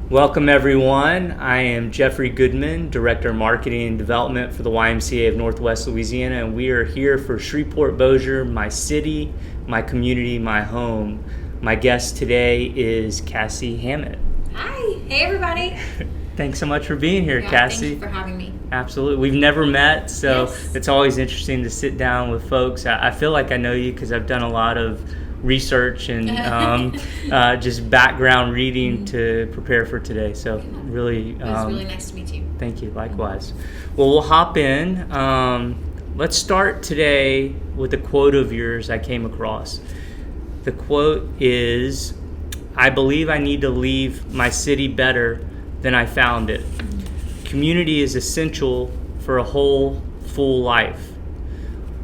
Welcome, everyone. I am Jeffrey Goodman, Director of Marketing and Development for the YMCA of Northwest Louisiana, and we are here for Shreveport, Bossier, my city, my community, my home. My guest today is Cassie Hammett. Hi. Hey, everybody. Thanks so much for being here, Cassie. Thank you for having me. Absolutely. We've never met, so Yes. It's always interesting to sit down with folks. I feel like I know you because I've done a lot of research and just background reading to prepare for today. So really, It was really nice to meet you. thank you. Likewise. Well, we'll hop in. Let's start today with a quote of yours I came across. The quote is, "I believe I need to leave my city better than I found it. Community is essential for a whole, full life."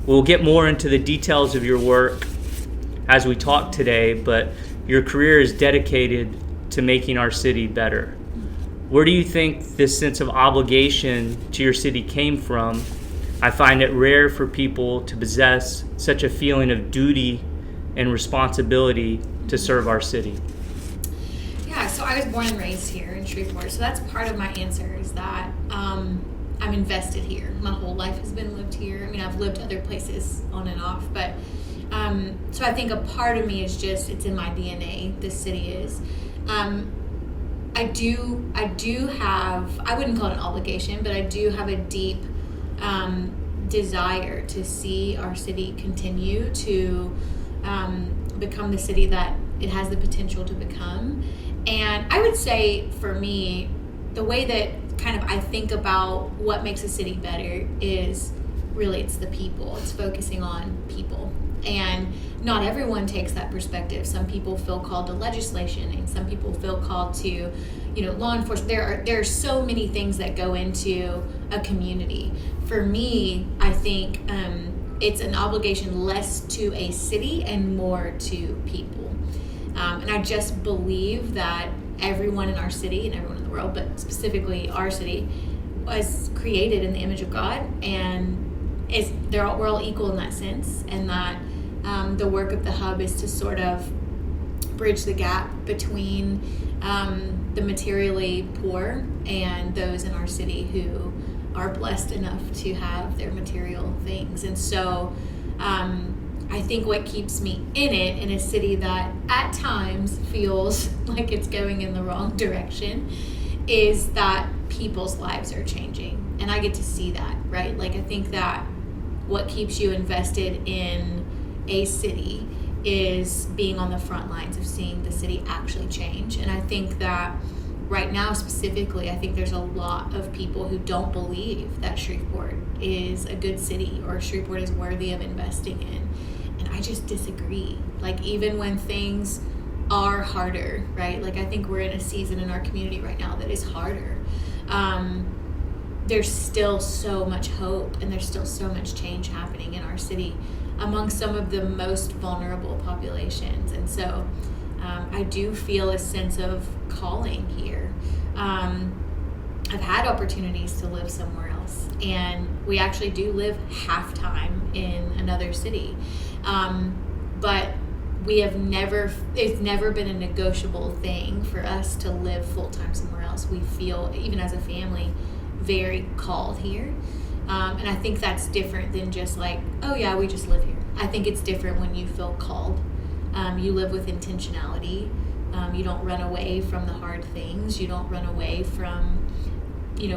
We'll get more into the details of your work as we talk today, but your career is dedicated to making our city better. Where do you think this sense of obligation to your city came from? I find it rare for people to possess such a feeling of duty and responsibility to serve our city. Yeah, so I was born and raised here in Shreveport, so that's part of my answer is that I'm invested here. My whole life has been lived here. I mean, I've lived other places on and off, but so I think a part of me is just, it's in my DNA, this city is. I do have, I wouldn't call it an obligation, but I do have a deep desire to see our city continue to become the city that it has the potential to become. And I would say for me, the way that kind of I think about what makes a city better is really it's the people. It's focusing on people. And not everyone takes that perspective. Some people feel called to legislation, and some people feel called to, law enforcement. There are so many things that go into a community. For me, I think it's an obligation less to a city and more to people. And I just believe that everyone in our city and everyone in the world, but specifically our city, was created in the image of God, and we're all equal in that sense, and that the work of the hub is to sort of bridge the gap between the materially poor and those in our city who are blessed enough to have their material things. And so I think what keeps me in a city that at times feels like it's going in the wrong direction is that people's lives are changing. And I get to see that, right? Like, I think that what keeps you invested in a city is being on the front lines of seeing the city actually change. And I think that right now specifically, I think there's a lot of people who don't believe that Shreveport is a good city or Shreveport is worthy of investing in. And I just disagree. Like, even when things are harder, right? Like, I think we're in a season in our community right now that is harder. There's still so much hope, and there's still so much change happening in our city among some of the most vulnerable populations. And so I do feel a sense of calling here. I've had opportunities to live somewhere else, and we actually do live half time in another city. But it's never been a negotiable thing for us to live full-time somewhere else. We feel, even as a family, very called here. And I think that's different than just like, oh yeah, we just live here. I think it's different when you feel called. You live with intentionality. You don't run away from the hard things. You don't run away from,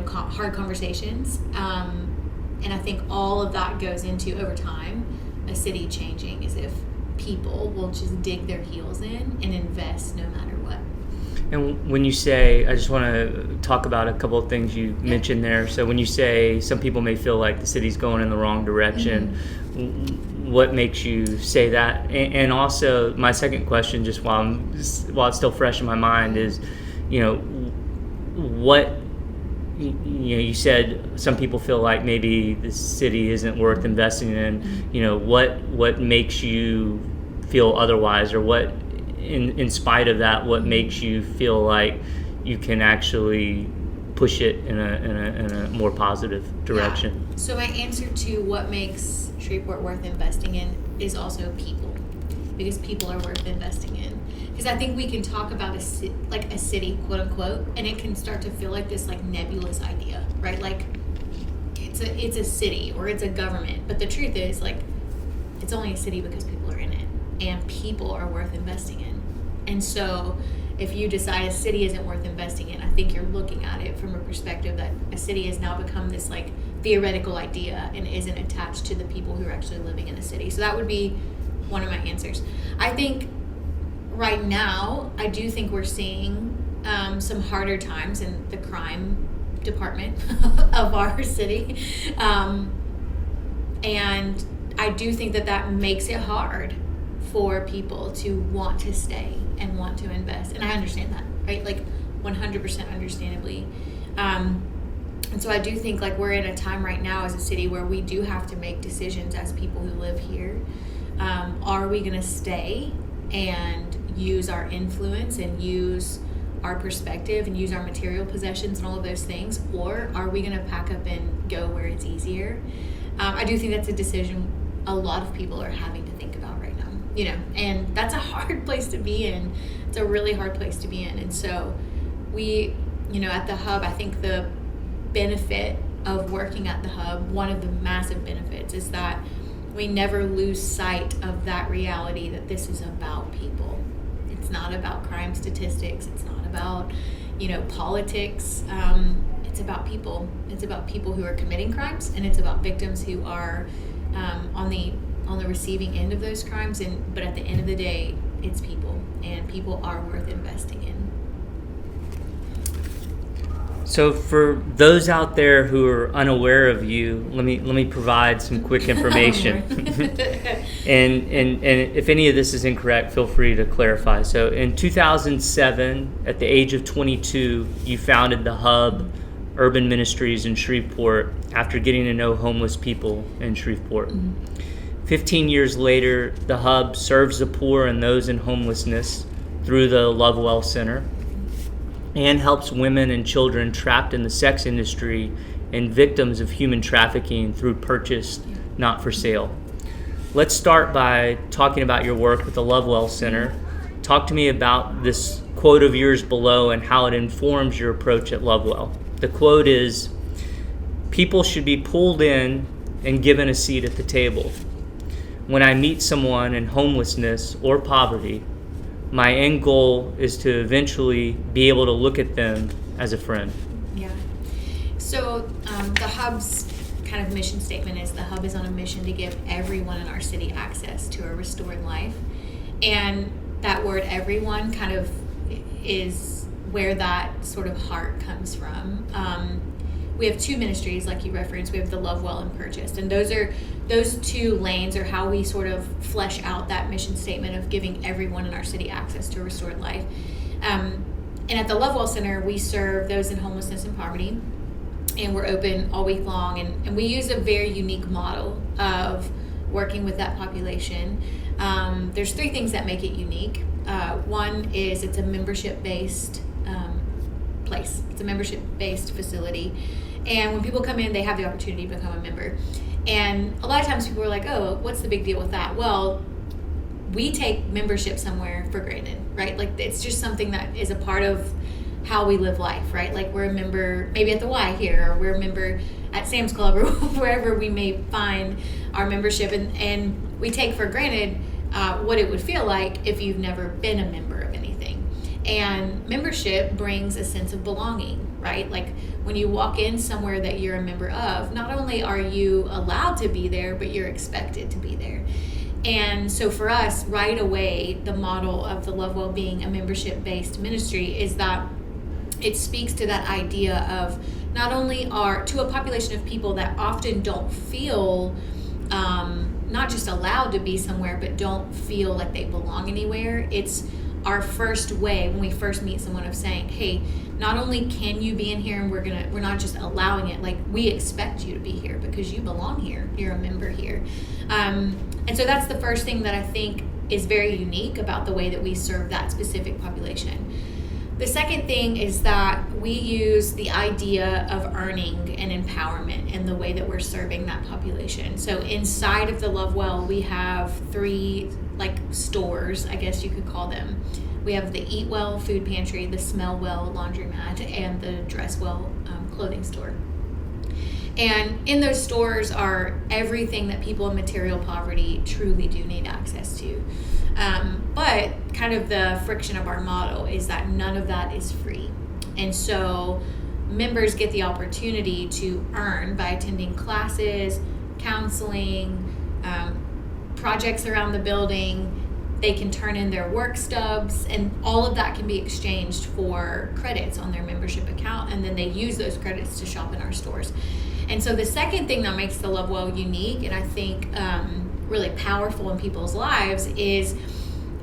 hard conversations. And I think all of that goes into, over time, a city changing is if people will just dig their heels in and invest no matter what. And when you say, I just want to talk about a couple of things you mentioned there. So when you say some people may feel like the city's going in the wrong direction, what makes you say that? And also, my second question, just while it's still fresh in my mind, is, what you said some people feel like maybe the city isn't worth investing in. What makes you feel otherwise, or what, in spite of that, what makes you feel like you can actually push it in a more positive direction? Yeah. So my answer to what makes Shreveport worth investing in is also people, because people are worth investing in. because I think we can talk about a city, quote unquote, and it can start to feel like this like nebulous idea, right? Like it's a city or it's a government, but the truth is like it's only a city because people are in it, and people are worth investing in. And so if you decide a city isn't worth investing in, I think you're looking at it from a perspective that a city has now become this like theoretical idea and isn't attached to the people who are actually living in the city. So that would be one of my answers. I think right now, I do think we're seeing some harder times in the crime department of our city. And I do think that makes it hard for people to want to stay and want to invest. And I understand that, right? Like 100% understandably. And so I do think like we're in a time right now as a city where we do have to make decisions as people who live here. Are we going to stay and use our influence and use our perspective and use our material possessions and all of those things, or are we going to pack up and go where it's easier? I do think that's a decision a lot of people are having to think about right now, and that's a hard place to be in. It's a really hard place to be in. And so we, at the Hub, I think the benefit of working at the Hub, one of the massive benefits is that we never lose sight of that reality that this is about people. It's not about crime statistics. It's not about, politics. It's about people. It's about people who are committing crimes, and it's about victims who are on the receiving end of those crimes. But at the end of the day, it's people, and people are worth investing in. So for those out there who are unaware of you, let me provide some quick information. and if any of this is incorrect, feel free to clarify. So in 2007, at the age of 22, you founded the Hub Urban Ministries in Shreveport after getting to know homeless people in Shreveport. Mm-hmm. 15 years later, the Hub serves the poor and those in homelessness through the Lovewell Center, and helps women and children trapped in the sex industry and victims of human trafficking through purchase, not for sale. Let's start by talking about your work with the Lovewell Center. Talk to me about this quote of yours below and how it informs your approach at Lovewell. The quote is, "People should be pulled in and given a seat at the table. When I meet someone in homelessness or poverty, my end goal is to eventually be able to look at them as a friend." Yeah. So the Hub's kind of mission statement is the Hub is on a mission to give everyone in our city access to a restored life. And that word everyone kind of is where that sort of heart comes from. We have two ministries, like you referenced. We have the Lovewell and Purchased. And those two lanes are how we sort of flesh out that mission statement of giving everyone in our city access to a restored life. And at the Lovewell Center, we serve those in homelessness and poverty. And we're open all week long. And we use a very unique model of working with that population. There's three things that make it unique. One is it's a membership-based place. It's a membership-based facility. And when people come in, they have the opportunity to become a member. And a lot of times people are like, oh, what's the big deal with that? Well, we take membership somewhere for granted, right? Like it's just something that is a part of how we live life, right? Like we're a member maybe at the Y here, or we're a member at Sam's Club, or wherever we may find our membership. And we take for granted what it would feel like if you've never been a member of anything. And membership brings a sense of belonging, right? Like when you walk in somewhere that you're a member of, not only are you allowed to be there, but you're expected to be there. And so for us, right away, the model of the Lovewell being a membership-based ministry is that it speaks to that idea of not only to a population of people that often don't feel not just allowed to be somewhere, but don't feel like they belong anywhere. It's our first way when we first meet someone of saying, hey, not only can you be in here and we're not just allowing it, like we expect you to be here because you belong here, you're a member here. And so that's the first thing that I think is very unique about the way that we serve that specific population. The second thing is that we use the idea of earning and empowerment in the way that we're serving that population. So inside of the Lovewell, we have 3 stores, I guess you could call them. We have the Eat Well food pantry, the Smell Well laundromat, and the Dress Well clothing store. And in those stores are everything that people in material poverty truly do need access to. But kind of the friction of our model is that none of that is free. And so members get the opportunity to earn by attending classes, counseling, projects around the building. They can turn in their work stubs, and all of that can be exchanged for credits on their membership account, and then they use those credits to shop in our stores. And so the second thing that makes the Lovewell unique, and I think really powerful in people's lives, is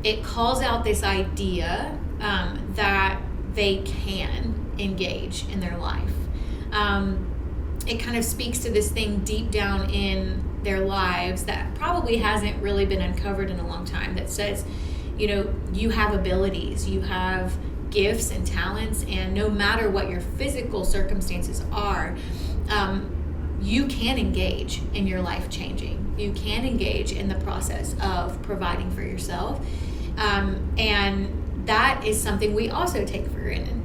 it calls out this idea that they can engage in their life. It kind of speaks to this thing deep down in their lives that probably hasn't really been uncovered in a long time, that says, you have abilities, you have gifts and talents, and no matter what your physical circumstances are, you can engage in your life changing. You can engage in the process of providing for yourself. And that is something we also take for granted.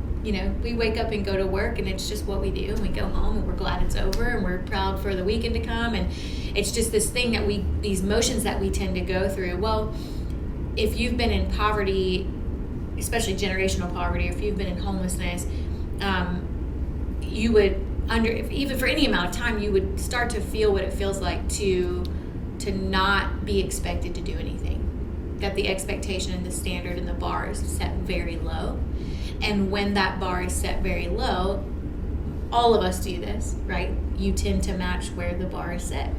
We wake up and go to work, and it's just what we do, and we go home and we're glad it's over, and we're proud for the weekend to come, and it's just this thing that these motions that we tend to go through. Well, if you've been in poverty, especially generational poverty, or if you've been in homelessness, you would even for any amount of time, you would start to feel what it feels like to not be expected to do anything. That the expectation and the standard and the bar is set very low. And when that bar is set very low, all of us do this, right? You tend to match where the bar is set.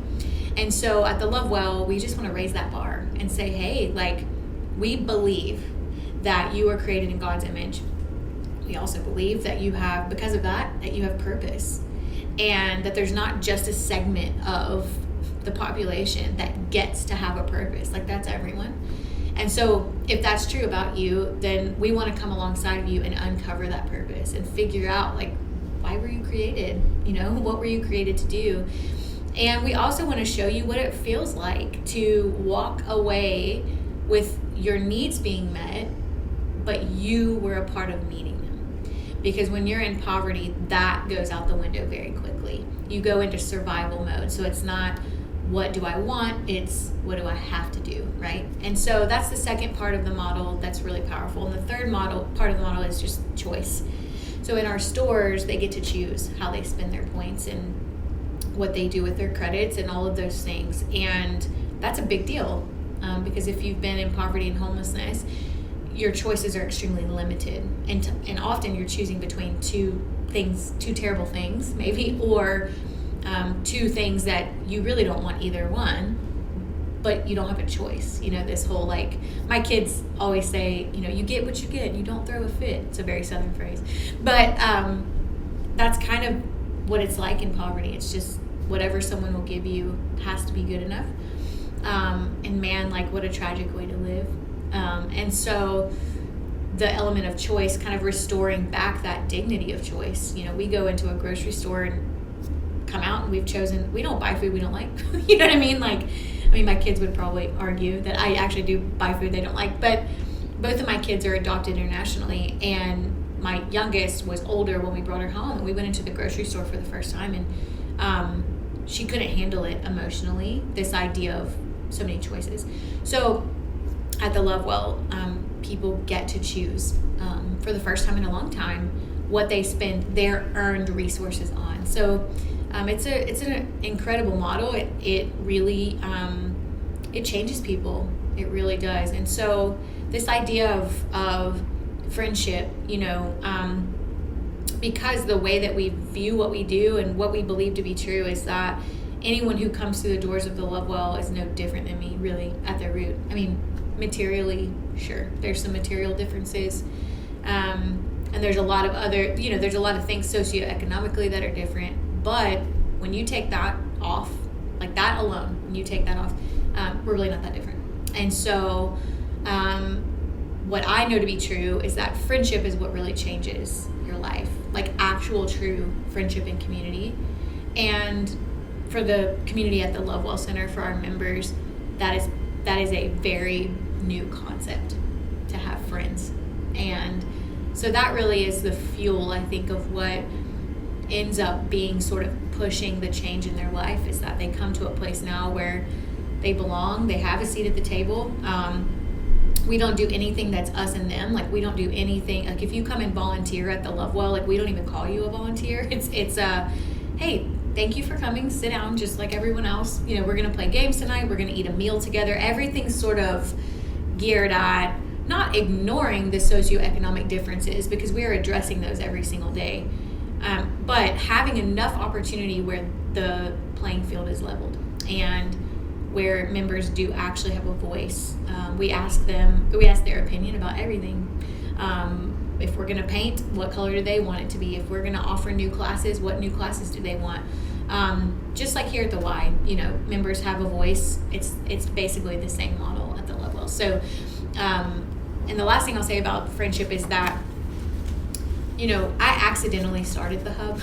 And so at the Lovewell, we just want to raise that bar and say, hey, we believe that you are created in God's image. We also believe that because of that you have purpose, and that there's not just a segment of the population that gets to have a purpose. That's everyone. And so if that's true about you, then we want to come alongside of you and uncover that purpose and figure out, why were you created? What were you created to do? And we also want to show you what it feels like to walk away with your needs being met, but you were a part of meeting them. Because when you're in poverty, that goes out the window very quickly. You go into survival mode. So it's not, what do I want? It's, what do I have to do, right? And so that's the second part of the model that's really powerful. And the third part of the model is just choice. So in our stores, they get to choose how they spend their points and what they do with their credits and all of those things. And that's a big deal because if you've been in poverty and homelessness, your choices are extremely limited. And often you're choosing between two terrible things, maybe, or two things that you really don't want either one, but you don't have a choice. This whole my kids always say, you get what you get, you don't throw a fit. It's a very Southern phrase, but that's kind of what it's like in poverty. It's just whatever someone will give you has to be good enough. And man, what a tragic way to live. And so the element of choice, kind of restoring back that dignity of choice. We go into a grocery store and come out and we don't buy food we don't like. You know what I mean? My kids would probably argue that I actually do buy food they don't like, but both of my kids are adopted internationally, and my youngest was older when we brought her home, and we went into the grocery store for the first time, and she couldn't handle it emotionally, this idea of so many choices. So at the Lovewell, people get to choose for the first time in a long time what they spend their earned resources on. So it's an incredible model. It really it changes people. It really does. And so this idea of friendship, because the way that we view what we do and what we believe to be true is that anyone who comes through the doors of the Lovewell is no different than me, really, at their root. Materially, sure, there's some material differences, and there's a lot of other, there's a lot of things socioeconomically that are different. But when you take that off, that alone, when you take that off, we're really not that different. And so what I know to be true is that friendship is what really changes your life, actual true friendship and community. And for the community at the Lovewell Center, for our members, that is a very new concept, to have friends And so that really is the fuel, I think, of what ends up being sort of pushing the change in their life, is that they come to a place now where they belong, they have a seat at the table. We don't do anything that's us and them. Like, we don't do anything, like if you come and volunteer at the Lovewell, like we don't even call you a volunteer. It's hey, thank you for coming, sit down just like everyone else. You know, we're gonna play games tonight, we're gonna eat a meal together. Everything's sort of geared at not ignoring the socioeconomic differences, because we are addressing those every single day. But having enough opportunity where the playing field is leveled and where members do actually have a voice. We ask their opinion about everything. If we're going to paint, what color do they want it to be? If we're going to offer new classes, what new classes do they want? Just like here at the Y, you know, members have a voice. It's basically the same model at the Lovewell. So, and the last thing I'll say about friendship is that, you know, I accidentally started the hub,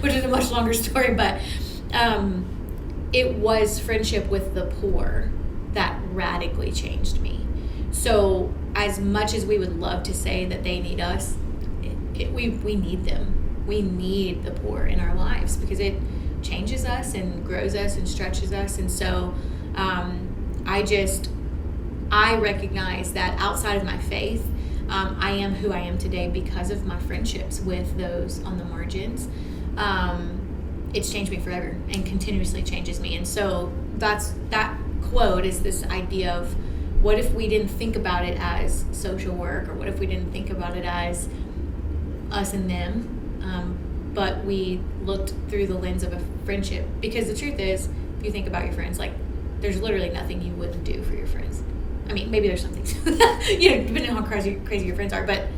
which is a much longer story, but it was friendship with the poor that radically changed me. So as much as we would love to say that they need us, we need them. We need the poor in our lives, because it changes us and grows us and stretches us. And so I recognize that outside of my faith, I am who I am today because of my friendships with those on the margins. It's changed me forever and continuously changes me. And so that quote is this idea of, what if we didn't think about it as social work, or what if we didn't think about it as us and them, but we looked through the lens of a friendship? Because the truth is, if you think about your friends, like, there's literally nothing you wouldn't do for your friends. I mean, maybe there's some things, you know, depending on how crazy your friends are. But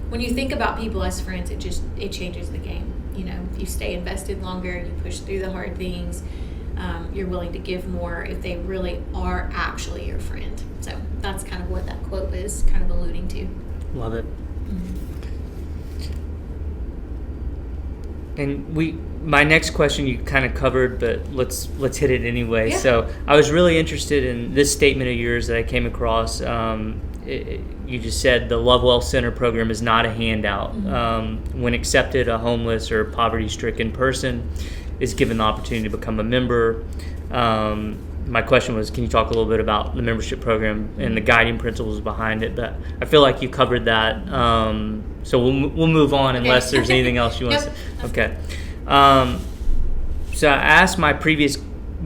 when you think about people as friends, it changes the game. You know, you stay invested longer, you push through the hard things, you're willing to give more if they really are actually your friend. So that's kind of what that quote was kind of alluding to. Love it. And my next question you kind of covered, but let's hit it anyway. Yeah. So I was really interested in this statement of yours that I came across. You just said the Lovewell Center program is not a handout. Mm-hmm. When accepted, a homeless or poverty-stricken person is given the opportunity to become a member. My question was, can you talk a little bit about the membership program and the guiding principles behind it? But I feel like you covered that. So we'll move on unless there's anything else you want to say. Okay. So I asked my previous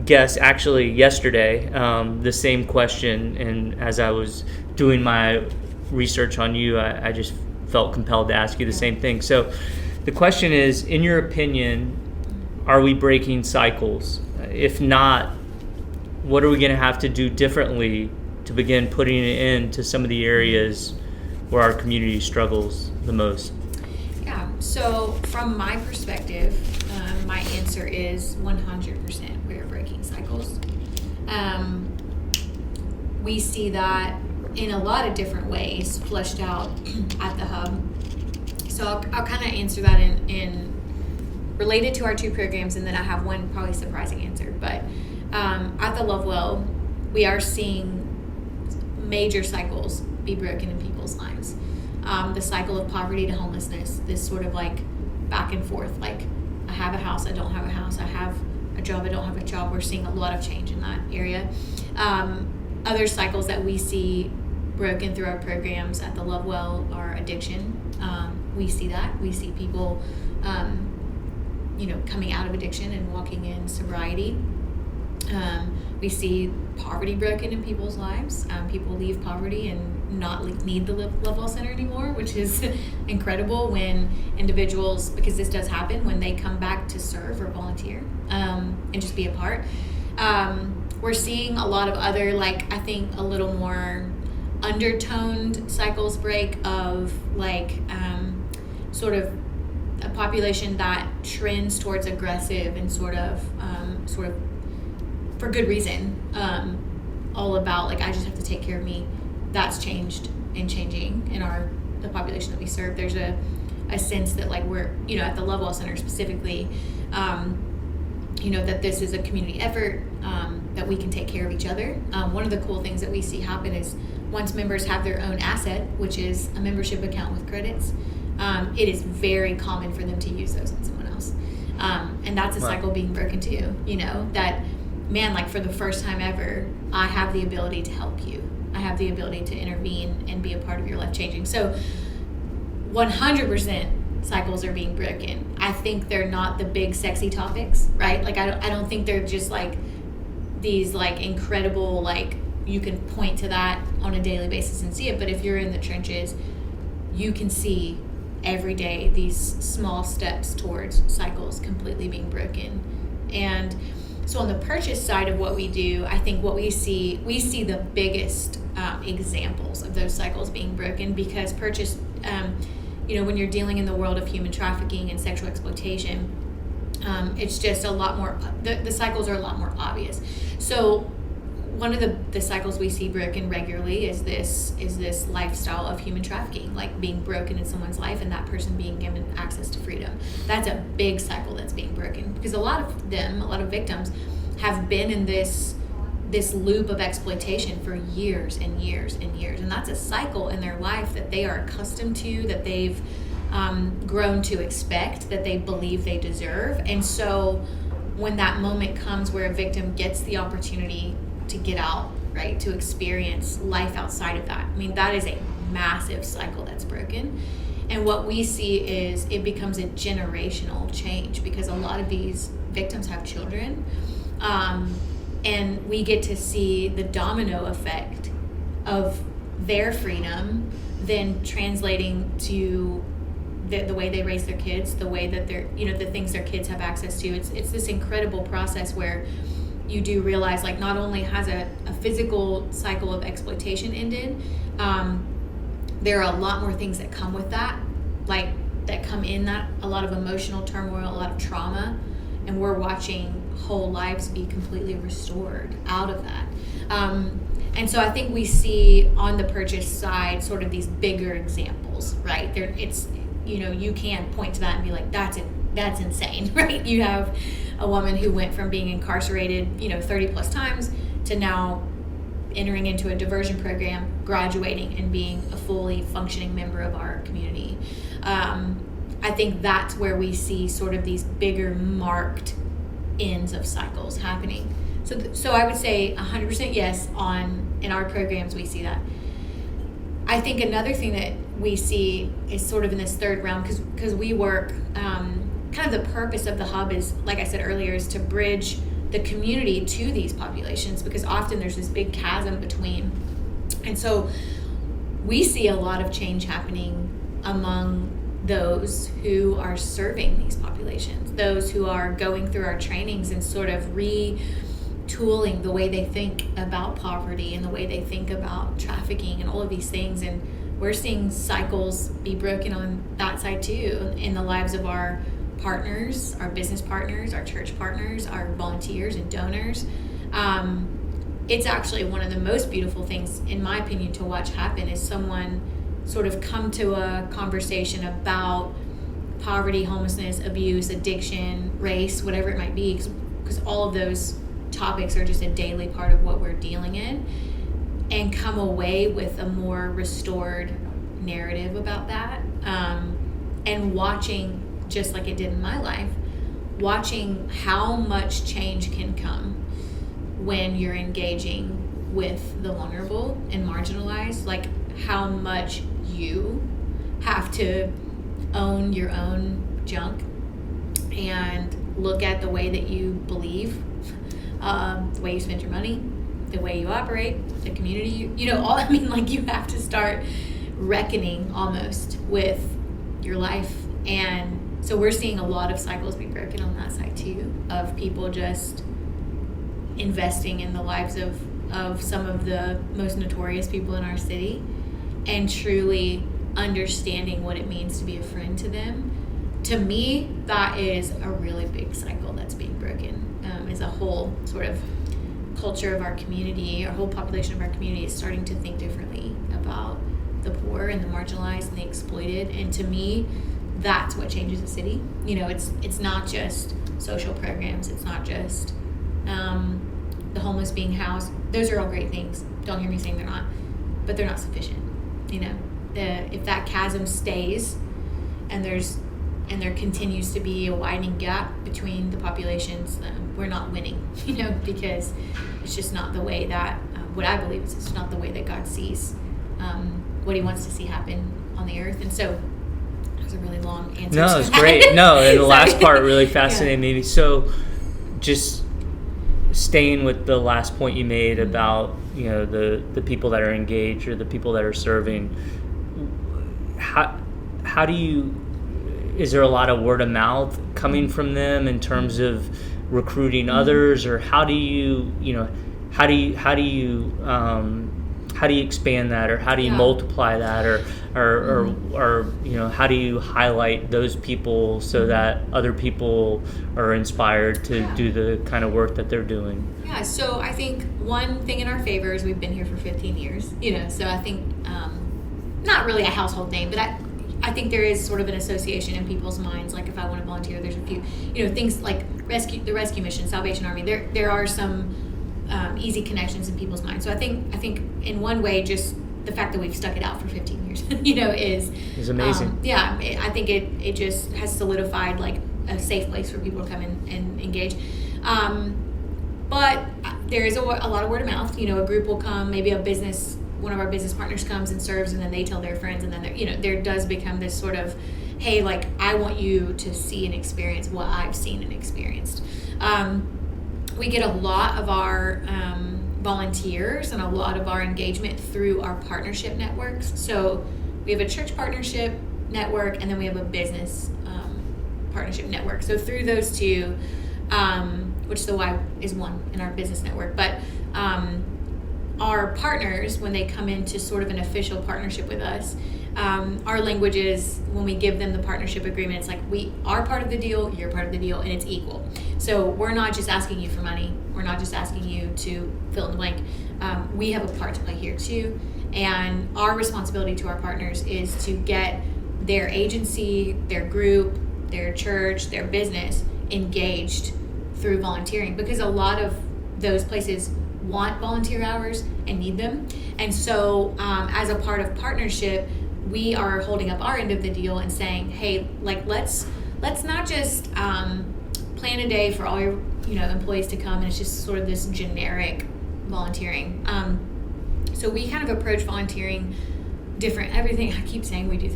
guest actually yesterday the same question, and as I was doing my research on you, I just felt compelled to ask you the same thing. So the question is, in your opinion, are we breaking cycles? If not, what are we going to have to do differently to begin putting an end to some of the areas where our community struggles the most? Yeah, so from my perspective, my answer is 100% we are breaking cycles. We see that in a lot of different ways fleshed out at the hub. So I'll kind of answer that in related to our two programs, and then I have one probably surprising answer. But at the Lovewell, we are seeing major cycles be broken in people's lives. The cycle of poverty to homelessness, this sort of like back and forth, like I have a house, I don't have a house, I have a job, I don't have a job. We're seeing a lot of change in that area. Other cycles that we see broken through our programs at the Lovewell are addiction. We see that. We see people coming out of addiction and walking in sobriety. We see poverty broken in people's lives. People leave poverty and not need the Lovewell Center anymore, which is incredible when individuals, because this does happen, when they come back to serve or volunteer and just be a part. We're seeing a lot of other, like, I think a little more undertoned cycles break of sort of a population that trends towards aggressive and sort of for good reason, all about like, I just have to take care of me. That's changed and changing in the population that we serve. There's a sense that like we're, at the Lovewell Center specifically, that this is a community effort, that we can take care of each other. One of the cool things that we see happen is once members have their own asset, which is a membership account with credits, it is very common for them to use those on someone else. And that's a cycle being broken too, that, man, like for the first time ever, I have the ability to help you. I have the ability to intervene and be a part of your life changing. So 100% cycles are being broken. I think they're not the big sexy topics, right? Like I don't think they're just like these like incredible, like you can point to that on a daily basis and see it. But if you're in the trenches, you can see every day these small steps towards cycles completely being broken. And so on the purchase side of what we do, I think what we see the biggest examples of those cycles being broken, because purchase, when you're dealing in the world of human trafficking and sexual exploitation, it's just a lot more, the cycles are a lot more obvious. So one of the cycles we see broken regularly is this lifestyle of human trafficking, like being broken in someone's life and that person being given access to freedom. That's a big cycle that's being broken, because a lot of victims have been in this loop of exploitation for years and years and years, and that's a cycle in their life that they are accustomed to, that they've grown to expect, that they believe they deserve. And so when that moment comes where a victim gets the opportunity to get out, right, to experience life outside of that, I mean, that is a massive cycle that's broken. And what we see is it becomes a generational change, because a lot of these victims have children, and we get to see the domino effect of their freedom then translating to the way they raise their kids, the way that they're, the things their kids have access to. It's this incredible process where you do realize, like, not only has a physical cycle of exploitation ended, there are a lot more things that come with that, like that come in that, a lot of emotional turmoil, a lot of trauma, and we're watching whole lives be completely restored out of that. And so I think we see on the purchase side sort of these bigger examples, right? You can point to that and be like, that's insane, right? You have a woman who went from being incarcerated, 30 plus times to now entering into a diversion program, graduating, and being a fully functioning member of our community. I think that's where we see sort of these bigger marked ends of cycles happening. So I would say 100% yes in our programs we see that. I think another thing that we see is sort of in this third realm, because we work, kind of the purpose of the hub is, like I said earlier, is to bridge the community to these populations, because often there's this big chasm between. And so we see a lot of change happening among those who are serving these populations, those who are going through our trainings and sort of retooling the way they think about poverty and the way they think about trafficking and all of these things. And we're seeing cycles be broken on that side too, in the lives of our partners, our business partners, our church partners, our volunteers and donors. It's actually one of the most beautiful things, in my opinion, to watch happen, is someone sort of come to a conversation about poverty, homelessness, abuse, addiction, race, whatever it might be, because all of those topics are just a daily part of what we're dealing in, and come away with a more restored narrative about that. And watching, just like it did in my life, watching how much change can come when you're engaging with the vulnerable and marginalized, like how much you have to own your own junk and look at the way that you believe, the way you spend your money, the way you operate, the community, you have to start reckoning almost with your life. And so we're seeing a lot of cycles be broken on that side too, of people just investing in the lives of some of the most notorious people in our city and truly understanding what it means to be a friend to them. To me, that is a really big cycle that's being broken. As a whole sort of culture of our community, our whole population of our community is starting to think differently about the poor and the marginalized and the exploited. And to me, that's what changes a city. It's not just social programs. It's not just the homeless being housed. Those are all great things. Don't hear me saying they're not. but they're not sufficient. If that chasm stays and there continues to be a widening gap between the populations, we're not winning, because it's just not the way that, what I believe is it's not the way that God sees what he wants to see happen on the earth. And so that was a really long answer. No, it's great. No, and the last part really fascinated Yeah. me. So just staying with the last point you made about, the people that are engaged or the people that are serving, how do you, is there a lot of word of mouth coming from them in terms of recruiting others, or how do you expand that, or how do you multiply that, or how do you highlight those people so that other people are inspired to do the kind of work that they're doing? Yeah, so I think one thing in our favor is we've been here for 15 years, so I think not really a household name, but I think there is sort of an association in people's minds. Like if I want to volunteer, there's a few, things like the rescue mission, Salvation Army. There are some easy connections in people's minds. So I think in one way, just the fact that we've stuck it out for 15 years, is amazing. I think it just has solidified like a safe place for people to come in and engage. But there is a lot of word of mouth. A group will come, maybe one of our business partners comes and serves, and then they tell their friends, and then there does become this sort of, hey, like, I want you to see and experience what I've seen and experienced. We get a lot of our volunteers and a lot of our engagement through our partnership networks. So we have a church partnership network, and then we have a business partnership network. So through those two, which the Y is one in our business network, but our partners, when they come into sort of an official partnership with us, our language is, when we give them the partnership agreement, it's like, we are part of the deal, you're part of the deal, and it's equal. So we're not just asking you for money. We're not just asking you to fill in the blank. We have a part to play here too. And our responsibility to our partners is to get their agency, their group, their church, their business engaged through volunteering, because a lot of those places want volunteer hours and need them. And so as a part of partnership, we are holding up our end of the deal and saying, hey, like, let's not just plan a day for all your employees to come, and it's just sort of this generic volunteering. So we kind of approach volunteering different. Everything, I keep saying we do,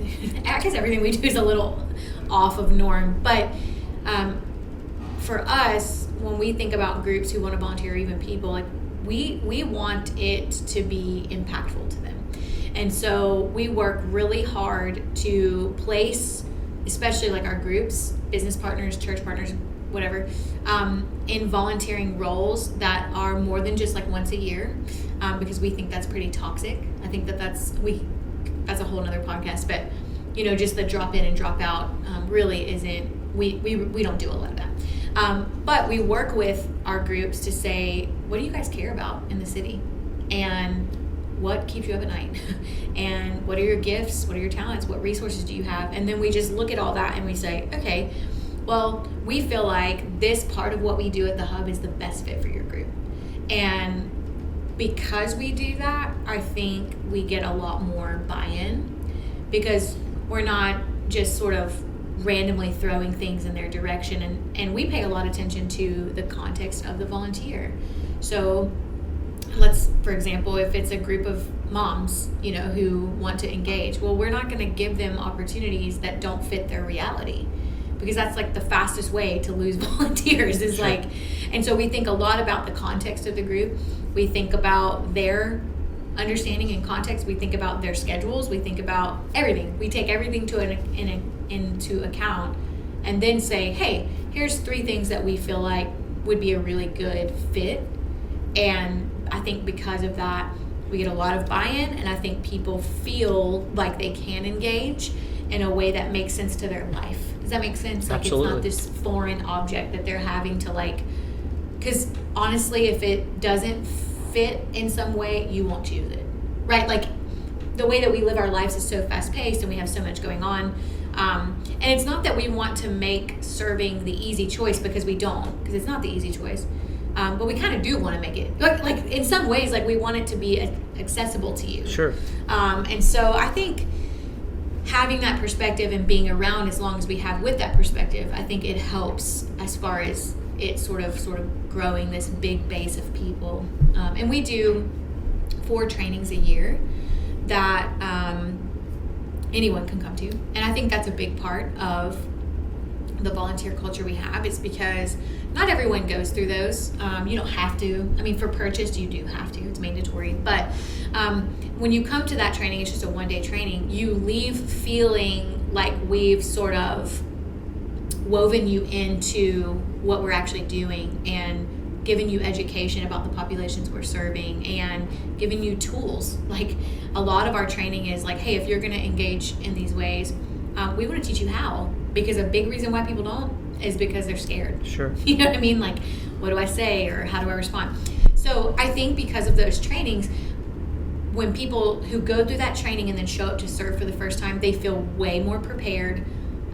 I guess everything we do is a little off of norm, but for us, when we think about groups who want to volunteer, or even people, like, we want it to be impactful to them. And so we work really hard to place, especially like our groups, business partners, church partners, whatever, in volunteering roles that are more than just like once a year, because we think that's pretty toxic. I think that's a whole nother podcast, but just the drop in and drop out really isn't, we don't do a lot of that. But we work with our groups to say, what do you guys care about in the city? And what keeps you up at night? And what are your gifts? What are your talents? What resources do you have? And then we just look at all that and we say, okay, well, we feel like this part of what we do at the Hub is the best fit for your group. And because we do that, I think we get a lot more buy-in, because we're not just sort of randomly throwing things in their direction, and we pay a lot of attention to the context of the volunteer. So for example, if it's a group of moms, who want to engage, well, we're not going to give them opportunities that don't fit their reality, because that's like the fastest way to lose volunteers is like, and so we think a lot about the context of the group. We think about their understanding and context. We think about their schedules. We think about everything. We take everything into account, and then say, hey, here's 3 things that we feel like would be a really good fit. And I think because of that, we get a lot of buy-in, and I think people feel like they can engage in a way that makes sense to their life. Does that make sense? Like, Absolutely. It's not this foreign object that they're having to like, because honestly, if it doesn't fit in some way, you won't choose it, right? Like, the way that we live our lives is so fast-paced, and we have so much going on. And it's not that we want to make serving the easy choice, because we don't, because it's not the easy choice. but we kind of do want to make it like in some ways, like we want it to be accessible to you. Sure. And so I think having that perspective and being around as long as we have with that perspective, I think it helps as far as it sort of growing this big base of people. And we do 4 trainings a year that anyone can come to. And I think that's a big part of the volunteer culture we have. It's because not everyone goes through those. You don't have to. I mean, for purchase, you do have to. It's mandatory. But when you come to that training, it's just a one-day training. You leave feeling like we've sort of woven you into what we're actually doing and giving you education about the populations we're serving and giving you tools. Like a lot of our training is like, hey, if you're going to engage in these ways, we want to teach you how. Because a big reason why people don't is because they're scared. Sure. You know what I mean? Like, what do I say or how do I respond? So I think because of those trainings, when people who go through that training and then show up to serve for the first time, they feel way more prepared,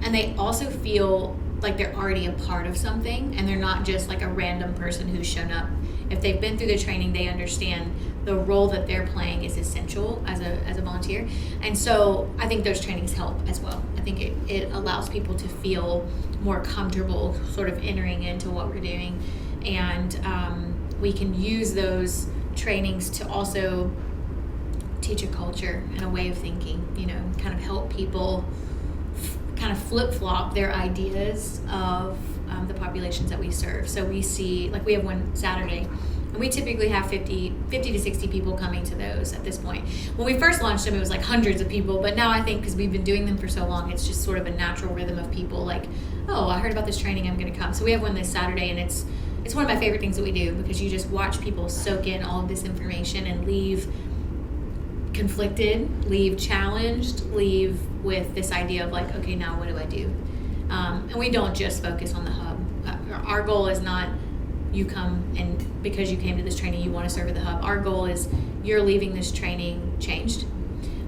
and they also feel like they're already a part of something and they're not just like a random person who's shown up. If they've been through the training, they understand the role that they're playing is essential as a volunteer. And so I think those trainings help as well. I think it allows people to feel more comfortable sort of entering into what we're doing. And we can use those trainings to also teach a culture and a way of thinking, you know, kind of help people kind of flip-flop their ideas of the populations that we serve. So we see, like we have one Saturday, and we typically have 50 to 60 people coming to those at this point. When we first launched them, it was like hundreds of people, but now I think because we've been doing them for so long, it's just sort of a natural rhythm of people like, oh, I heard about this training, I'm going to come. So we have one this Saturday, and it's one of my favorite things that we do, because you just watch people soak in all of this information and leave conflicted, leave challenged, leave with this idea of like, okay, now what do I do? And we don't just focus on the hub. Our goal is not you come and because you came to this training, you want to serve at the hub. Our goal is you're leaving this training changed.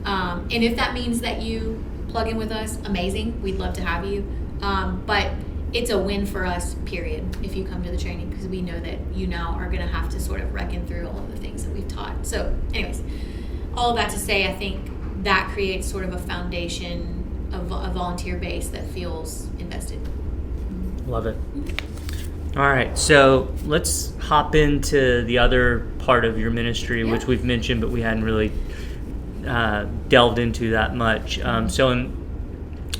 And if that means that you plug in with us, amazing. We'd love to have you. But it's a win for us, period, if you come to the training, because we know that you now are going to have to sort of reckon through all of the things that we've taught. So anyways, all of that to say, I think that creates sort of a foundation of a volunteer base that feels invested. Love it. All right, so let's hop into the other part of your ministry, which we've mentioned, but we hadn't really delved into that much. So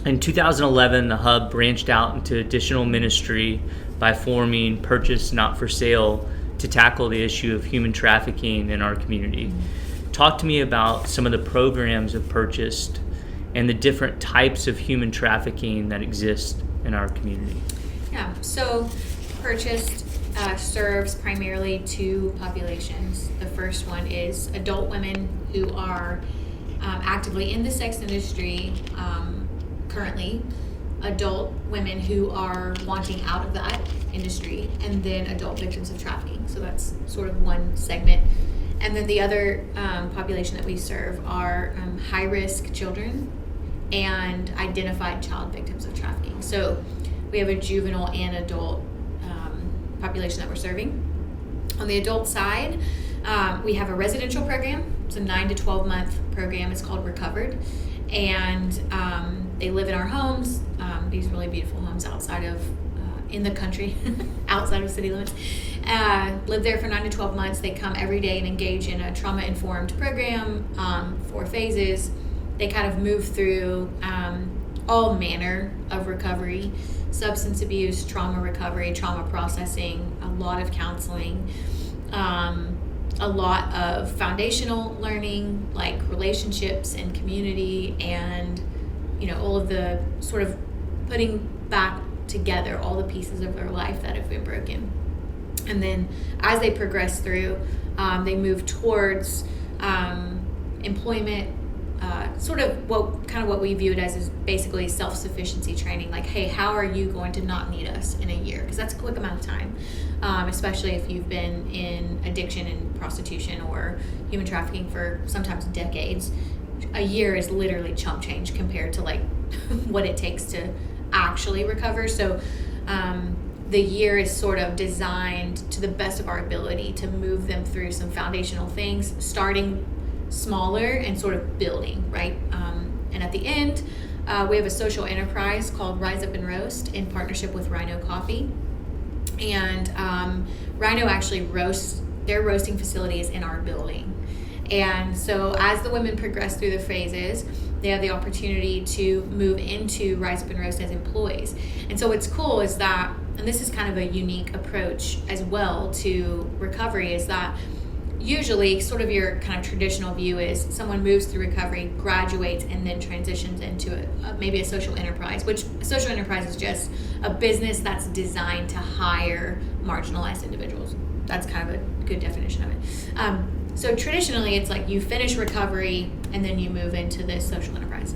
in 2011, the Hub branched out into additional ministry by forming Purchase Not for Sale to tackle the issue of human trafficking in our community. Talk to me about some of the programs of Purchased and the different types of human trafficking that exist in our community. Yeah, so Purchased serves primarily 2 populations. The first one is adult women who are actively in the sex industry currently, adult women who are wanting out of that industry, and then adult victims of trafficking. So that's sort of one segment. And then the other population that we serve are high-risk children and identified child victims of trafficking. So we have a juvenile and adult population that we're serving. On the adult side, we have a residential program. It's a 9 to 12 month program. It's called Recovered. And they live in our homes, these really beautiful homes outside of, in the country, outside of city limits. Live there for 9 to 12 months. They come every day and engage in a trauma-informed program, 4 phases. They kind of move through all manner of recovery, substance abuse, trauma recovery, trauma processing, a lot of counseling, a lot of foundational learning, like relationships and community, and all of the sort of putting back together all the pieces of their life that have been broken. And then as they progress through, they move towards employment, sort of what we view it as is basically self-sufficiency training. Like, hey, how are you going to not need us in a year? Because that's a quick amount of time, especially if you've been in addiction and prostitution or human trafficking for sometimes decades. A year is literally chump change compared to like what it takes to actually recover. So the year is sort of designed to the best of our ability to move them through some foundational things, starting smaller and sort of building, right? And at the end, we have a social enterprise called Rise Up and Roast in partnership with Rhino Coffee. And Rhino actually roasts, their roasting facility is in our building. And so as the women progress through the phases, they have the opportunity to move into Rise Up and Roast as employees. And so what's cool is that, and this is kind of a unique approach as well to recovery, is that usually sort of your kind of traditional view is someone moves through recovery, graduates, and then transitions into maybe a social enterprise, which a social enterprise is just a business that's designed to hire marginalized individuals. That's kind of a good definition of it. So traditionally, it's like you finish recovery and then you move into this social enterprise.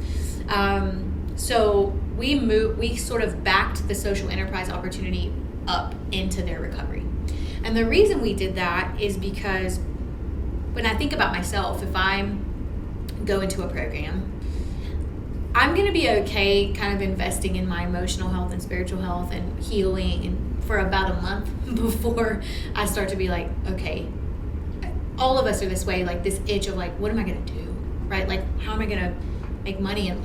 So we sort of backed the social enterprise opportunity up into their recovery. And the reason we did that is because when I think about myself, if I'm go into a program, I'm going to be okay kind of investing in my emotional health and spiritual health and healing and for about a month before I start to be like, okay, all of us are this way, like this itch of like, what am I going to do, right? Like, how am I going to make money? And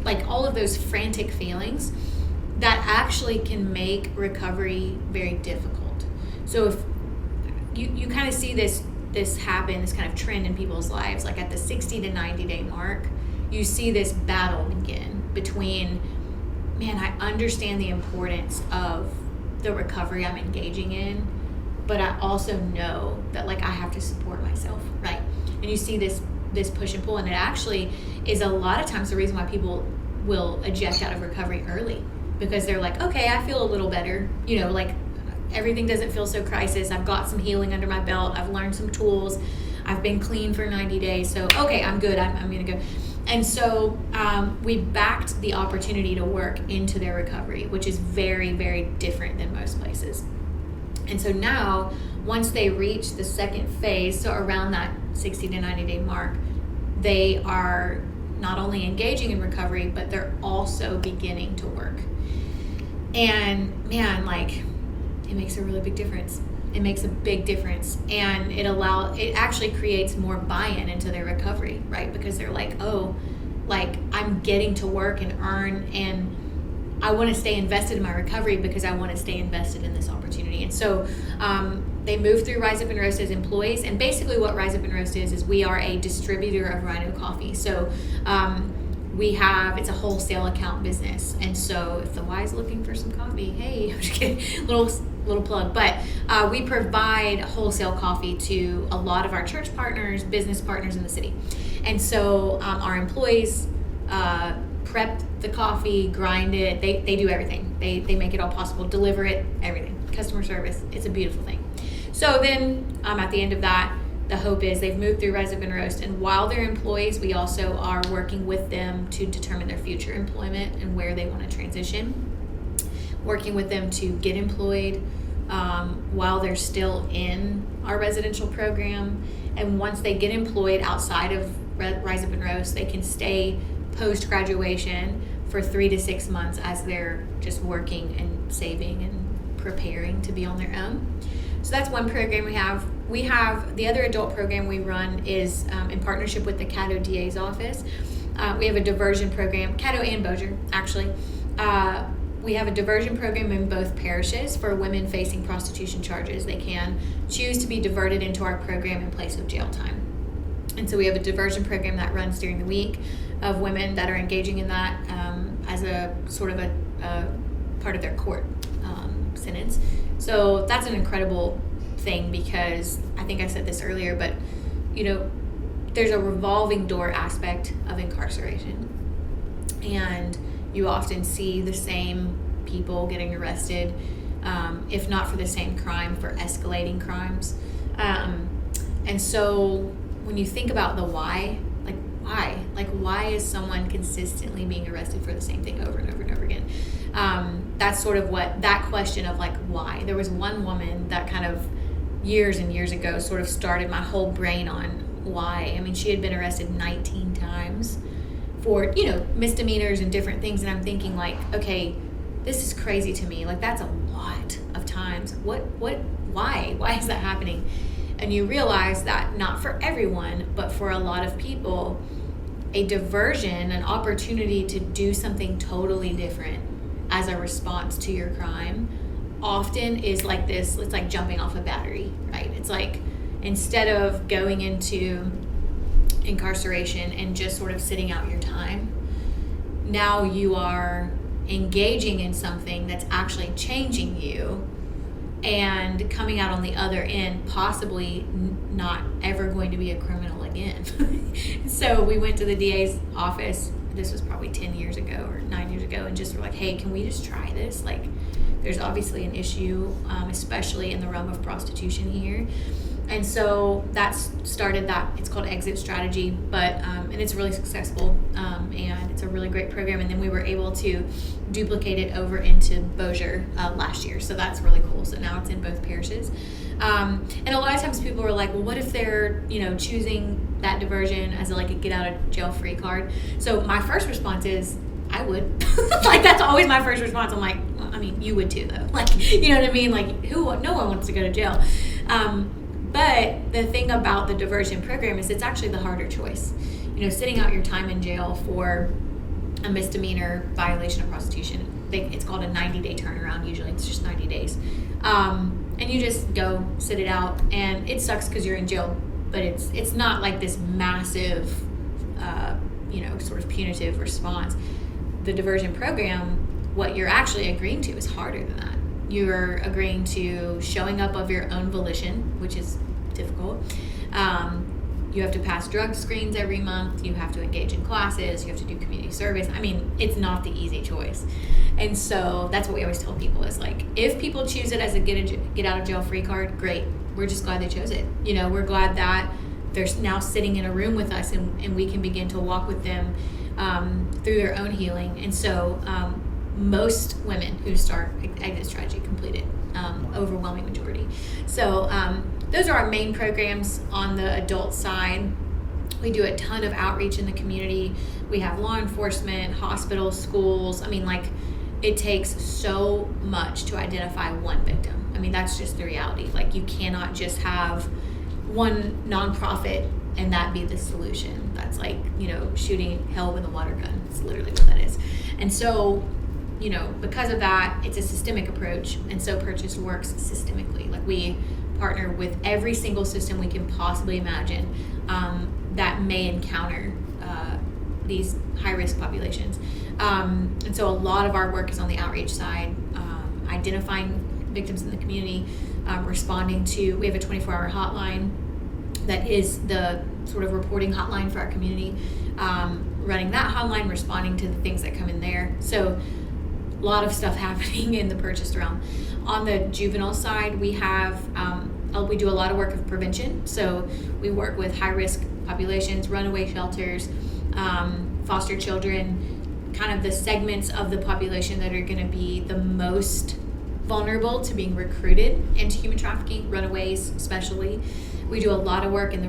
like all of those frantic feelings that actually can make recovery very difficult. So if you kind of see this happen, this kind of trend in people's lives, like at the 60 to 90 day mark, you see this battle begin between, man, I understand the importance of the recovery I'm engaging in, but I also know that like I have to support myself, right? And you see this push and pull, and it actually is a lot of times the reason why people will eject out of recovery early, because they're like, okay, I feel a little better, like everything doesn't feel so crisis. I've got some healing under my belt. I've learned some tools. I've been clean for 90 days. So, okay, I'm good. I'm going to go. And so we backed the opportunity to work into their recovery, which is very, very different than most places. And so now, once they reach the second phase, so around that 60 to 90 day mark, they are not only engaging in recovery, but they're also beginning to work. And man, like, it makes a really big difference. It makes a big difference. And it actually creates more buy-in into their recovery, right? Because they're like, oh, like I'm getting to work and earn, and I want to stay invested in my recovery because I want to stay invested in this opportunity. And so they move through Rise Up and Roast as employees. And basically what Rise Up and Roast is we are a distributor of Rhino Coffee. So it's a wholesale account business. And so if the Y is looking for some coffee, hey, I'm just kidding, little plug. But we provide wholesale coffee to a lot of our church partners, business partners in the city. And so our employees prep the coffee, grind it, they do everything. They make it all possible, deliver it, everything. Customer service, it's a beautiful thing. So then at the end of that, the hope is they've moved through Rise Up and Roast, and while they're employees, we also are working with them to determine their future employment and where they want to transition, working with them to get employed while they're still in our residential program. And once they get employed outside of Rise Up and Roast, they can stay post-graduation for 3 to 6 months as they're just working and saving and preparing to be on their own. So that's one program we have. We have the other adult program we run is in partnership with the Caddo DA's office. We have a diversion program, Caddo and Bossier, actually. We have a diversion program in both parishes for women facing prostitution charges. They can choose to be diverted into our program in place of jail time. And so we have a diversion program that runs during the week of women that are engaging in that as a sort of a part of their court sentence. So that's an incredible thing, because I think I said this earlier, but there's a revolving door aspect of incarceration, and you often see the same people getting arrested, if not for the same crime, for escalating crimes. And so when you think about the why, why is someone consistently being arrested for the same thing over and over and over again? That's sort of what that question of like why. There was one woman that kind of years and years ago sort of started my whole brain on why. I mean, she had been arrested 19 times for misdemeanors and different things, and I'm thinking like, okay, this is crazy to me. Like, that's a lot of times. Why is that happening? And you realize that not for everyone, but for a lot of people, a diversion, an opportunity to do something totally different as a response to your crime often is like this. It's like jumping off a battery, right? It's like, instead of going into incarceration and just sort of sitting out your time, now you are engaging in something that's actually changing you and coming out on the other end, possibly not ever going to be a criminal again. So we went to the DA's office, this was probably 10 years ago or 9 years ago, and just were like, hey, can we just try this? Like, there's obviously an issue, especially in the realm of prostitution here. And so that's started that. It's called Exit Strategy, but and it's really successful, and it's a really great program. And then we were able to duplicate it over into Bossier last year, so that's really cool. So now it's in both parishes, and a lot of times people are like, well, what if they're choosing that diversion as a get out of jail free card? So my first response is, I would. Like, that's always my first response. I'm like, well, I mean, you would too, though. Like, you know what I mean? Like, no one wants to go to jail. But the thing about the diversion program is it's actually the harder choice. Sitting out your time in jail for a misdemeanor violation of prostitution, it's called a 90-day turnaround. Usually it's just 90 days. And you just go sit it out, and it sucks because you're in jail, but it's not like this massive, sort of punitive response. The diversion program, what you're actually agreeing to is harder than that. You're agreeing to showing up of your own volition, which is difficult. You have to pass drug screens every month. You have to engage in classes. You have to do community service. I mean, it's not the easy choice. And so that's what we always tell people is, like, if people choose it as a get out of jail free card, great. We're just glad they chose it. We're glad that they're now sitting in a room with us, and we can begin to walk with them through their own healing. And so most women who start Exit Strategy complete it, overwhelming majority. So those are our main programs. On the adult side, we do a ton of outreach in the community. We have law enforcement, hospitals, schools. I mean, it takes so much to identify one victim. I mean, that's just the reality. Like, you cannot just have one nonprofit and that be the solution. That's like, shooting hell with a water gun. It's literally what that is. And so, because of that, it's a systemic approach, and so Purchase works systemically. Like, we partner with every single system we can possibly imagine that may encounter these high-risk populations. And so a lot of our work is on the outreach side, identifying victims in the community, responding to, we have a 24-hour hotline that is the sort of reporting hotline for our community, running that hotline, responding to the things that come in there. So a lot of stuff happening in the Purchase realm. On the juvenile side, we have we do a lot of work of prevention. So we work with high-risk populations, runaway shelters, foster children, kind of the segments of the population that are going to be the most vulnerable to being recruited into human trafficking, runaways especially. We do a lot of work in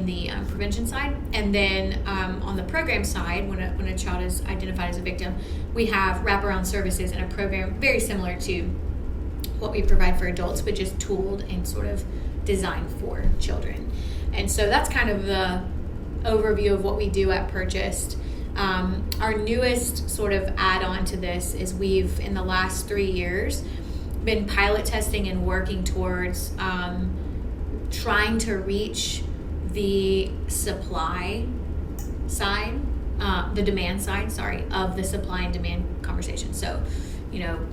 the prevention side, and then on the program side, when a child is identified as a victim, we have wraparound services and a program very similar to what we provide for adults, but just tooled and sort of designed for children. And so that's kind of the overview of what we do at Purchased. Our newest sort of add-on to this is we've, in the last 3 years, been pilot testing and working towards trying to reach the supply side, the demand side, of the supply and demand conversation. So,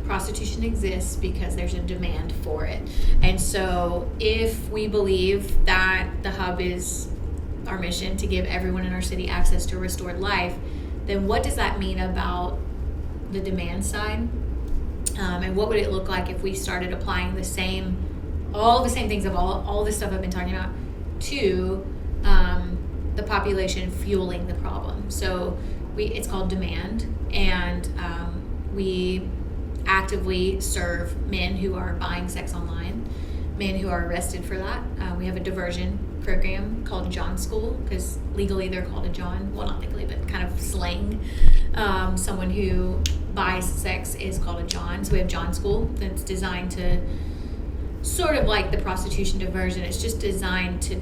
prostitution exists because there's a demand for it. And so if we believe that the hub is our mission to give everyone in our city access to a restored life, then what does that mean about the demand side? And what would it look like if we started applying all the same things of all this stuff I've been talking about to the population fueling the problem? So it's called demand, and we actively serve men who are buying sex online, men who are arrested for that. We have a diversion program called John School, because legally they're called a John. Well, not legally, but kind of slang. Someone who bi-sex is called a John. So we have John School that's designed to sort of like the prostitution diversion. It's just designed to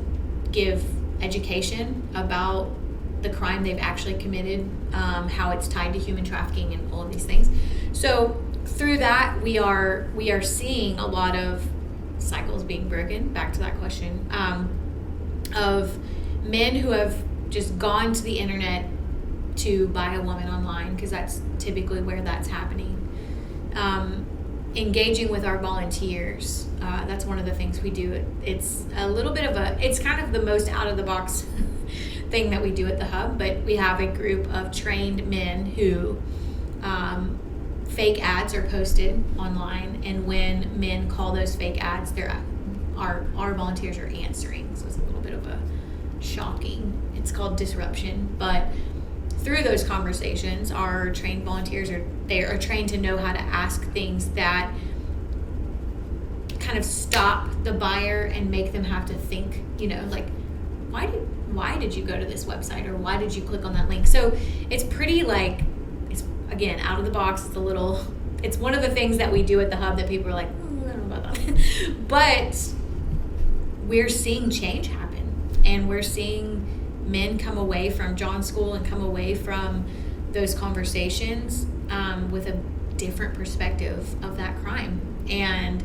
give education about the crime they've actually committed, how it's tied to human trafficking and all of these things. So through that, we are seeing a lot of cycles being broken, back to that question, of men who have just gone to the internet to buy a woman online, because that's typically where that's happening. Engaging with our volunteers, that's one of the things we do. It's a little bit of it's kind of the most out of the box thing that we do at the Hub, but we have a group of trained men who fake ads are posted online, and when men call those fake ads, our volunteers are answering. So it's a little bit of a shocking. It's called disruption, but through those conversations, our trained volunteers are trained to know how to ask things that kind of stop the buyer and make them have to think, like, why did you go to this website, or why did you click on that link? So it's pretty it's again out of the box. It's one of the things that we do at the Hub that people are like, I don't know about that. But we're seeing change happen, and we're seeing men come away from John School and come away from those conversations with a different perspective of that crime. And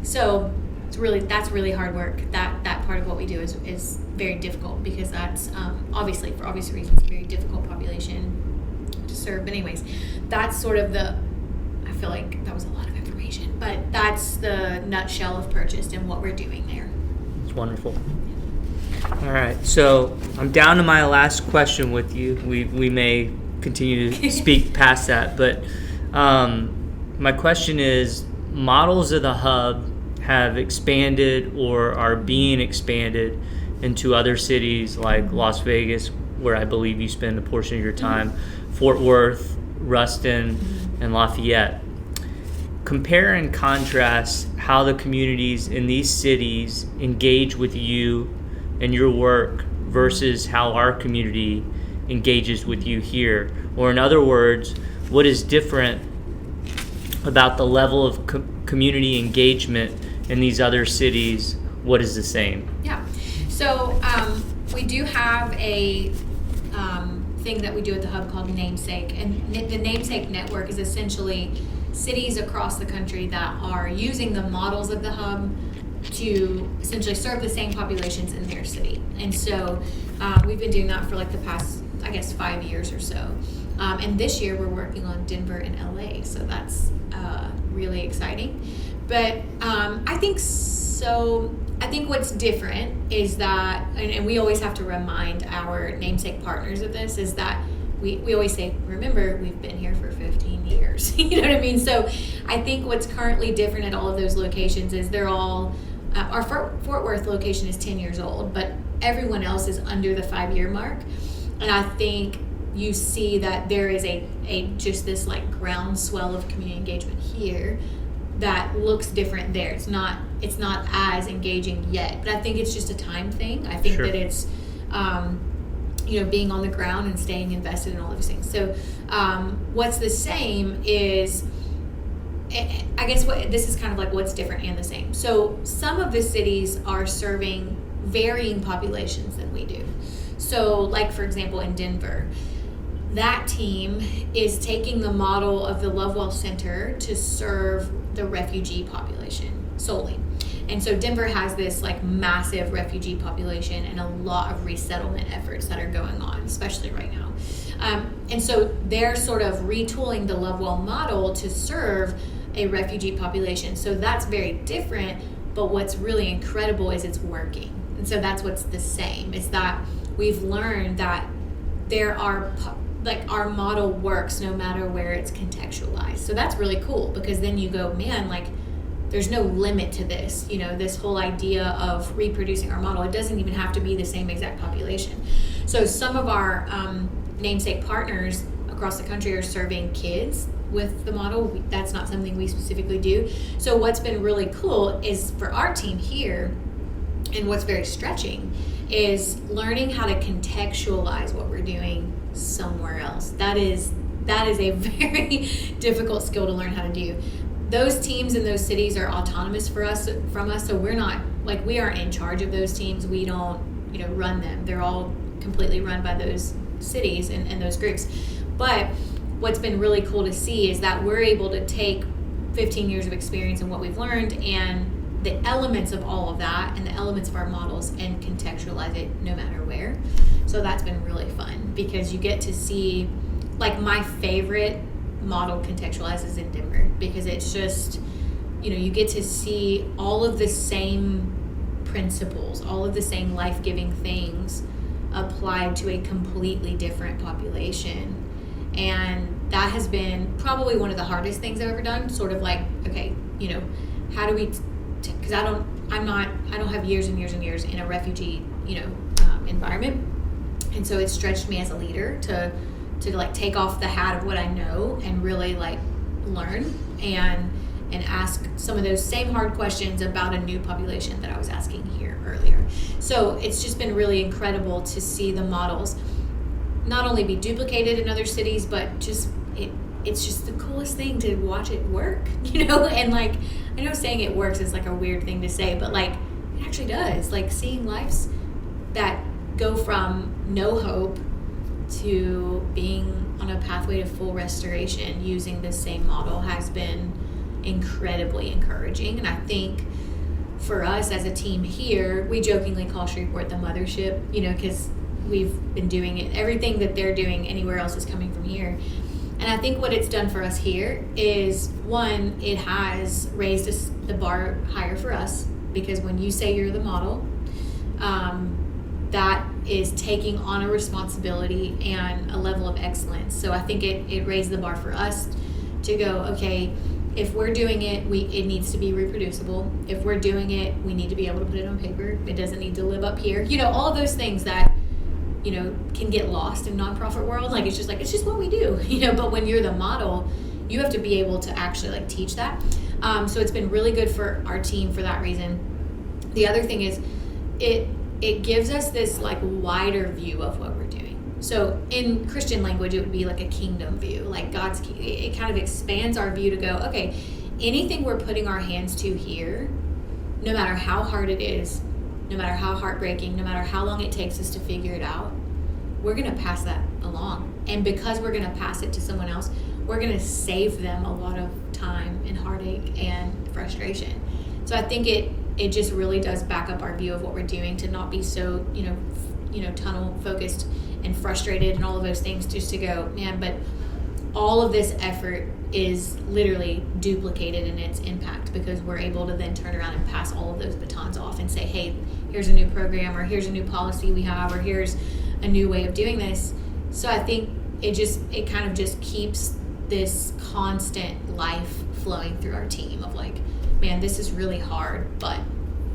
so that's really hard work. That part of what we do is very difficult, because that's obviously, for obvious reasons, a very difficult population to serve. But anyways, that's sort of I feel like that was a lot of information, but that's the nutshell of Purchased and what we're doing there. It's wonderful. All right, so I'm down to my last question with you. We may continue to speak past that, but my question is, models of the Hub have expanded or are being expanded into other cities like Las Vegas, where I believe you spend a portion of your time, Fort Worth, Ruston, and Lafayette. Compare and contrast how the communities in these cities engage with you and your work versus how our community engages with you here. Or in other words, what is different about the level of community engagement in these other cities? What is the same? Yeah. So we do have a thing that we do at the Hub called Namesake. And the Namesake Network is essentially cities across the country that are using the models of the Hub to essentially serve the same populations in their city. And so we've been doing that for like the past, 5 years or so. And this year we're working on Denver and LA. So that's really exciting. But I think what's different is that, and we always have to remind our namesake partners of this, is that we always say, remember, we've been here for 15 years. You know what I mean? So I think what's currently different at all of those locations is they're all, our Fort Worth location is 10 years old, but everyone else is under the 5-year mark. And I think you see that there is just this like groundswell of community engagement here that looks different there. It's not as engaging yet, but I think it's just a time thing. I think that it's being on the ground and staying invested in all of these things. So what's the same is, I guess this is kind of like what's different and the same. So some of the cities are serving varying populations than we do. So like, for example, in Denver, that team is taking the model of the Lovewell Center to serve the refugee population solely. And so Denver has this like massive refugee population and a lot of resettlement efforts that are going on, especially right now. And so they're sort of retooling the Lovewell model to serve a refugee population. So that's very different, but what's really incredible is it's working. And so that's what's the same, is that we've learned that there are our model works no matter where it's contextualized. So that's really cool, because then you go, man, like there's no limit to this, this whole idea of reproducing our model. It doesn't even have to be the same exact population. So some of our namesake partners across the country are serving kids with the model. That's not something we specifically do. So what's been really cool is for our team here, and what's very stretching, is learning how to contextualize what we're doing somewhere else. That is that is a very difficult skill to learn how to do. Those teams in those cities are autonomous from us, so we're not, like, we aren't in charge of those teams. We don't, run them. They're all completely run by those cities and those groups. But what's been really cool to see is that we're able to take 15 years of experience and what we've learned and the elements of all of that and the elements of our models and contextualize it no matter where. So that's been really fun because you get to see, like, my favorite model contextualizes in Denver because it's just, you get to see all of the same principles, all of the same life-giving things applied to a completely different population. And that has been probably one of the hardest things I've ever done, sort of like, okay, how do we, because I don't have years and years and years in a refugee, environment. And so it stretched me as a leader to like take off the hat of what I know and really like learn and ask some of those same hard questions about a new population that I was asking here earlier. So it's just been really incredible to see the models not only be duplicated in other cities, but just it's just the coolest thing to watch it work, and like, I know saying it works is like a weird thing to say, but like it actually does. Like seeing lives that go from no hope to being on a pathway to full restoration using this same model has been incredibly encouraging. And I think for us as a team here, we jokingly call Shreveport the mothership, because we've been doing it. Everything that they're doing anywhere else is coming from here. And I think what it's done for us here is, one, it has raised the bar higher for us, because when you say you're the model, that is taking on a responsibility and a level of excellence. So I think it raised the bar for us to go, okay, if we're doing it, it needs to be reproducible. If we're doing it, we need to be able to put it on paper. It doesn't need to live up here. All of those things that, can get lost in nonprofit world. Like, it's just what we do, but when you're the model, you have to be able to actually like teach that. So it's been really good for our team for that reason. The other thing is it gives us this like wider view of what we're doing. So in Christian language, it would be like a kingdom view, like God's it kind of expands our view to go, okay, anything we're putting our hands to here, no matter how hard it is, no matter how heartbreaking, no matter how long it takes us to figure it out, we're going to pass that along. And because we're going to pass it to someone else, we're going to save them a lot of time and heartache and frustration. So I think it just really does back up our view of what we're doing, to not be so, tunnel focused and frustrated and all of those things, just to go, man, but all of this effort is literally duplicated in its impact because we're able to then turn around and pass all of those batons off and say, hey, here's a new program, or here's a new policy we have, or here's a new way of doing this. So I think it kind of just keeps this constant life flowing through our team of like, man, this is really hard, but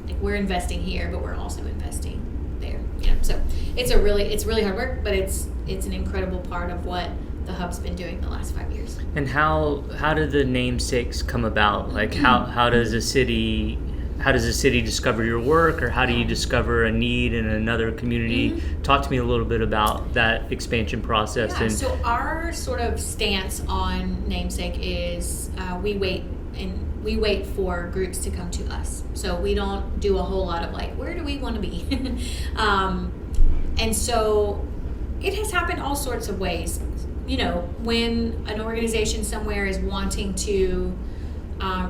like we're investing here, but we're also investing there. So it's really hard work, but it's an incredible part of what the Hub's been doing the last 5 years. And how do the namesakes come about? Like how does a city discover your work, or how do you discover a need in another community? Mm-hmm. Talk to me a little bit about that expansion process. Yeah, so our sort of stance on namesake is we wait for groups to come to us. So we don't do a whole lot of like, where do we want to be? And so it has happened all sorts of ways. When an organization somewhere is wanting to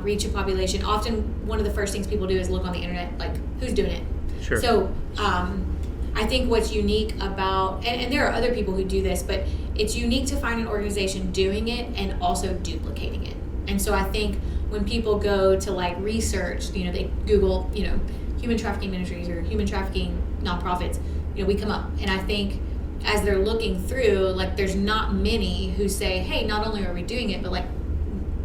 reach a population, often one of the first things people do is look on the internet, like, who's doing it? Sure. So I think what's unique about, and there are other people who do this, but it's unique to find an organization doing it and also duplicating it. And so I think when people go to like research, they Google, human trafficking ministries or human trafficking nonprofits, we come up. And I think as they're looking through, like, there's not many who say, hey, not only are we doing it, but like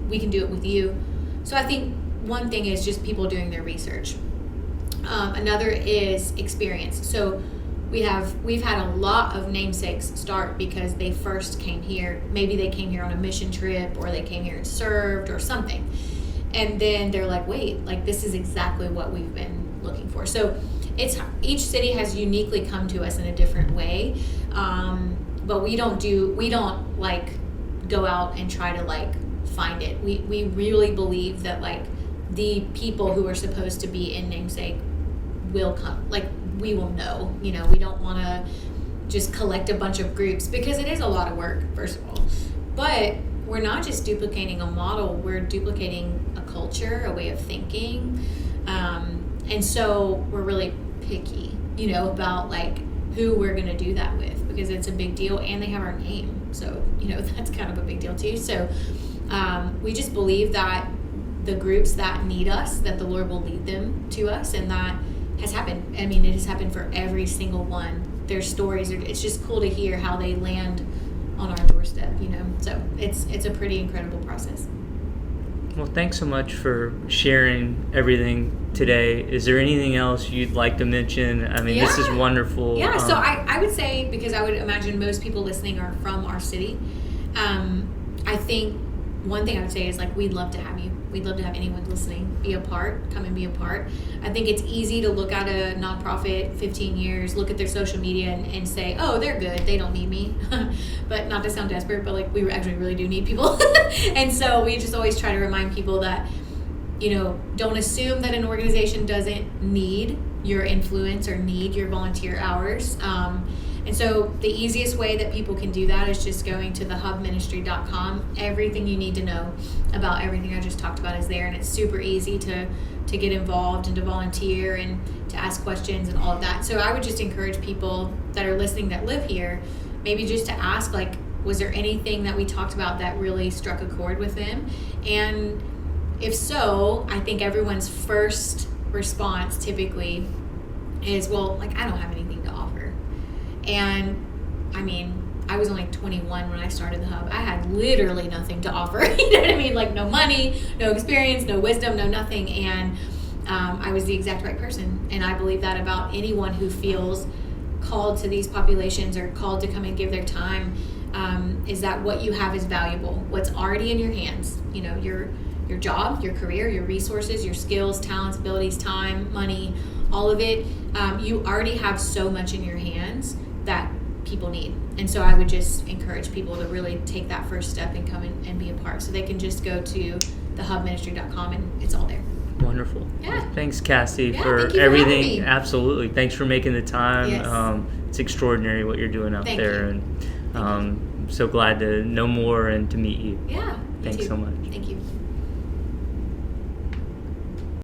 we can do it with you. So I think one thing is just people doing their research. Another is experience. So we've had a lot of namesakes start because they first came here. Maybe they came here on a mission trip, or they came here and served or something. And then they're like, wait, like, this is exactly what we've been looking for. So each city has uniquely come to us in a different way. But we don't like go out and try to like find it. We really believe that like the people who are supposed to be in Namesake will come, like we will know, we don't want to just collect a bunch of groups because it is a lot of work, first of all, but we're not just duplicating a model, we're duplicating a culture, a way of thinking, and so we're really picky, about like who we're going to do that with, because it's a big deal and they have our name, so that's kind of a big deal too. So we just believe that the groups that need us, that the Lord will lead them to us, and that has happened. I mean, it has happened for every single one. Their stories it's just cool to hear how they land on our doorstep, so it's a pretty incredible process. Well, thanks so much for sharing everything today. Is there anything else you'd like to mention? I mean, This is wonderful. Yeah, so I would say, because I would imagine most people listening are from our city, I think one thing I would say is like, we'd love to have you. We'd love to have anyone listening be a part, come and be a part. I think it's easy to look at a nonprofit 15 years, look at their social media and say, oh, they're good, they don't need me. But not to sound desperate, but like we actually really do need people. And so we just always try to remind people that, don't assume that an organization doesn't need your influence or need your volunteer hours. And so the easiest way that people can do that is just going to thehubministry.com. Everything you need to know about everything I just talked about is there, and it's super easy to get involved and to volunteer and to ask questions and all of that. So I would just encourage people that are listening that live here, maybe just to ask, like, was there anything that we talked about that really struck a chord with them? And if so, I think everyone's first response typically is, well, like, I don't have anything to offer. And I mean, I was only 21 when I started the Hub. I had literally nothing to offer. You know what I mean? Like, no money, no experience, no wisdom, no nothing. And I was the exact right person. And I believe that about anyone who feels called to these populations or called to come and give their time, is that what you have is valuable. What's already in your hands, your job, your career, your resources, your skills, talents, abilities, time, money, all of it. You already have so much in your hands that people need. And so I would just encourage people to really take that first step and come in and be a part. So they can just go to thehubministry.com and it's all there. Wonderful. Yeah. Well, thanks, Cassie, thank for you for everything. having me. Absolutely. Thanks for making the time. Yes. It's extraordinary what you're doing out Thank there. you. And I'm so glad to know more and to meet you. Yeah. Thanks so much. Thank you.